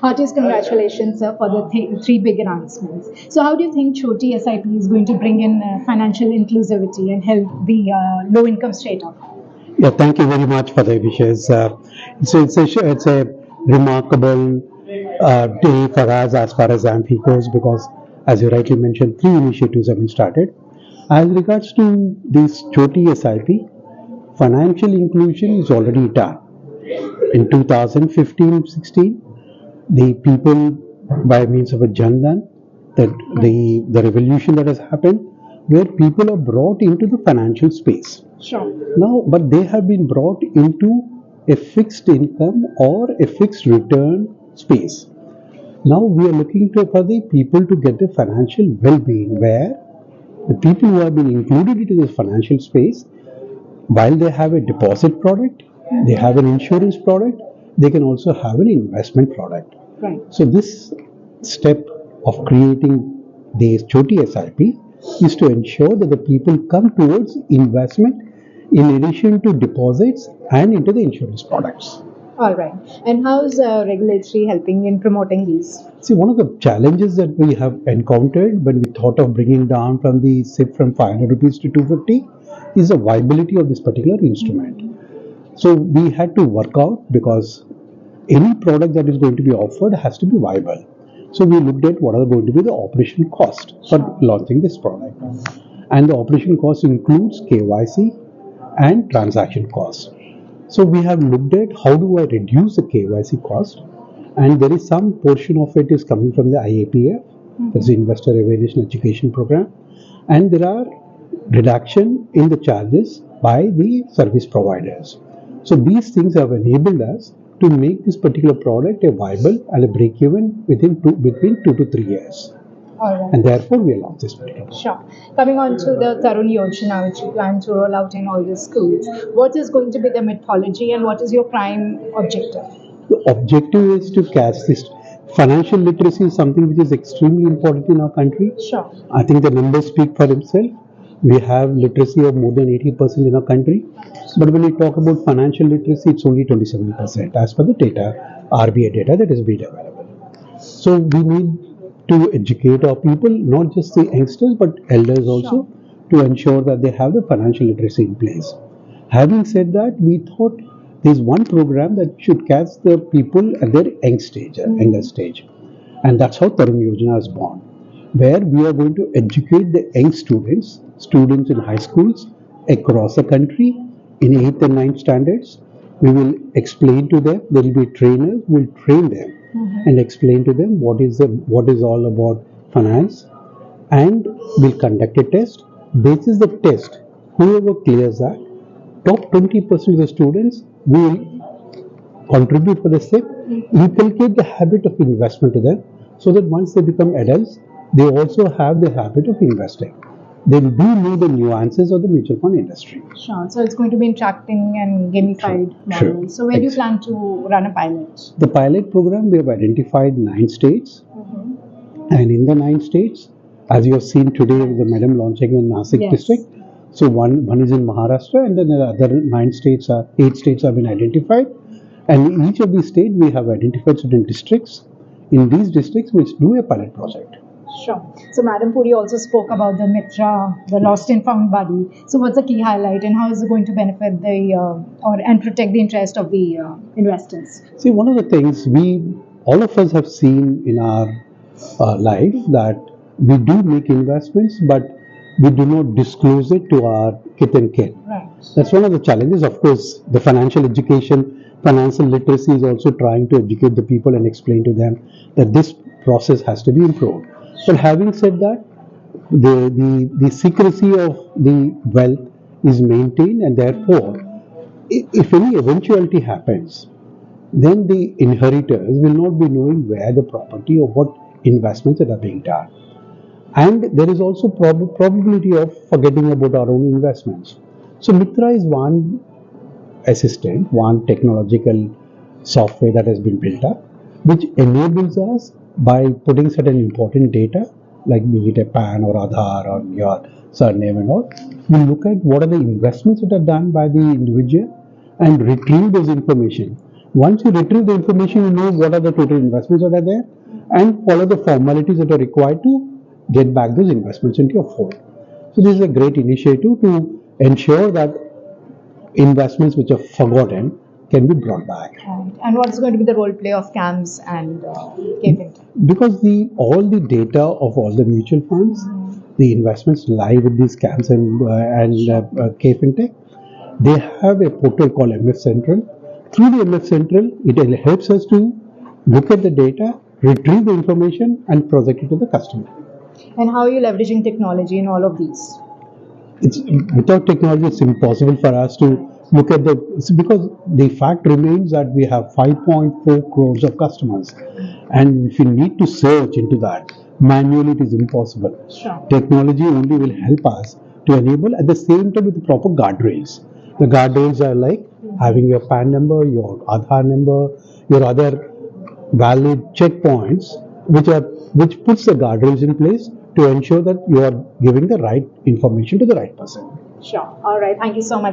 Artists, congratulations for the three big announcements. So, how do you think Choti SIP is going to bring in financial inclusivity and help the low income strata? Yeah, thank you very much for the wishes. It's a remarkable day for us as far as AMFI goes because, as you rightly mentioned, three initiatives have been started. As regards to this Choti SIP, financial inclusion is already done. In 2015-16, the people, by means of a Jandan, that the revolution that has happened, where people are brought into the financial space. Sure. Now, but they have been brought into a fixed income or a fixed return space. Now we are looking for the people to get the financial well-being, where the people who have been included into this financial space, while they have a deposit product, they have an insurance product, they can also have an investment product. Right. So this step of creating the Choti SIP is to ensure that the people come towards investment in addition to deposits and into the insurance products. All right. And how's regulatory helping in promoting these? See, one of the challenges that we have encountered when we thought of bringing down from the SIP from 500 rupees to 250 is the viability of this particular instrument. So we had to work out, because any product that is going to be offered has to be viable. So we looked at what are going to be the operation cost for launching this product. And the operation cost includes KYC and transaction costs. So we have looked at how do I reduce the KYC cost, and there is some portion of it is coming from the IAPF, that's the Investor Awareness and Education Program, and there are reduction in the charges by the service providers. So these things have enabled us to make this particular product a viable and a break-even between 2 to 3 years. All right. And therefore we launched this particular product. Sure. Coming on to the Tarun Yojana, which you plan to roll out in all the schools, what is going to be the methodology and what is your prime objective? The objective is to catch this. Financial literacy is something which is extremely important in our country. Sure. I think the numbers speak for themselves. We have literacy of more than 80% in our country. But when we talk about financial literacy, it's only 27% as per the data, RBI data that is made available. So we need to educate our people, not just the youngsters, but elders also, to ensure that they have the financial literacy in place. Having said that, we thought there's one program that should catch the people at their younger stage. And that's how Tarun Yojana is born, where we are going to educate the young students in high schools across the country in 8th and 9th standards. We will explain to them, there will be trainers, we will train them and explain to them what is all about finance, and we'll conduct a test. This is the test. Whoever clears that, top 20% of the students will contribute for the SIP, inculcate the habit of investment to them, so that once they become adults, they also have the habit of investing. They do know the nuances of the mutual fund industry. Sure. So it's going to be interacting and gamified model. Sure. So where do you plan to run a pilot? The pilot program, we have identified 9 states. And in the 9 states, as you have seen today, the madam launching in Nasik district. So one is in Maharashtra, and then the other 8 states have been identified. And in each of these states, we have identified certain districts. In these districts, we do a pilot project. Sure. So Madam Puri also spoke about the Mitra, the lost and found body. So what's the key highlight, and how is it going to benefit and protect the interest of the investors? See, one of the things all of us have seen in our life, that we do make investments, but we do not disclose it to our kith and kin. Right. That's one of the challenges. Of course, the financial literacy is also trying to educate the people and explain to them that this process has to be improved. But having said that, the secrecy of the wealth is maintained, and therefore, if any eventuality happens, then the inheritors will not be knowing where the property or what investments that are being done. And there is also probability of forgetting about our own investments. So Mitra is one assistant, one technological software that has been built up, which enables us, by putting certain important data, like be it a PAN or Aadhaar or your surname and all, we look at what are the investments that are done by the individual and retrieve those information. Once you retrieve the information, you know what are the total investments that are there and follow the formalities that are required to get back those investments into your fold. So this is a great initiative to ensure that investments which are forgotten can be brought back. Right. And what's going to be the role play of CAMS and KFIN? Because all the data of all the mutual funds, the investments lie with these scams and K-Fintech. They have a portal called MF Central. Through the MF Central, it helps us to look at the data, retrieve the information, and project it to the customer. And how are you leveraging technology in all of these? It's without technology, it's impossible for us to look at because the fact remains that we have 5.4 crores of customers, and if you need to search into that manually, it is impossible. Sure. Technology only will help us to enable at the same time with the proper guardrails. The guardrails are like having your PAN number, your Aadhaar number, your other valid checkpoints, which puts the guardrails in place to ensure that you are giving the right information to the right person. Sure. All right. Thank you so much.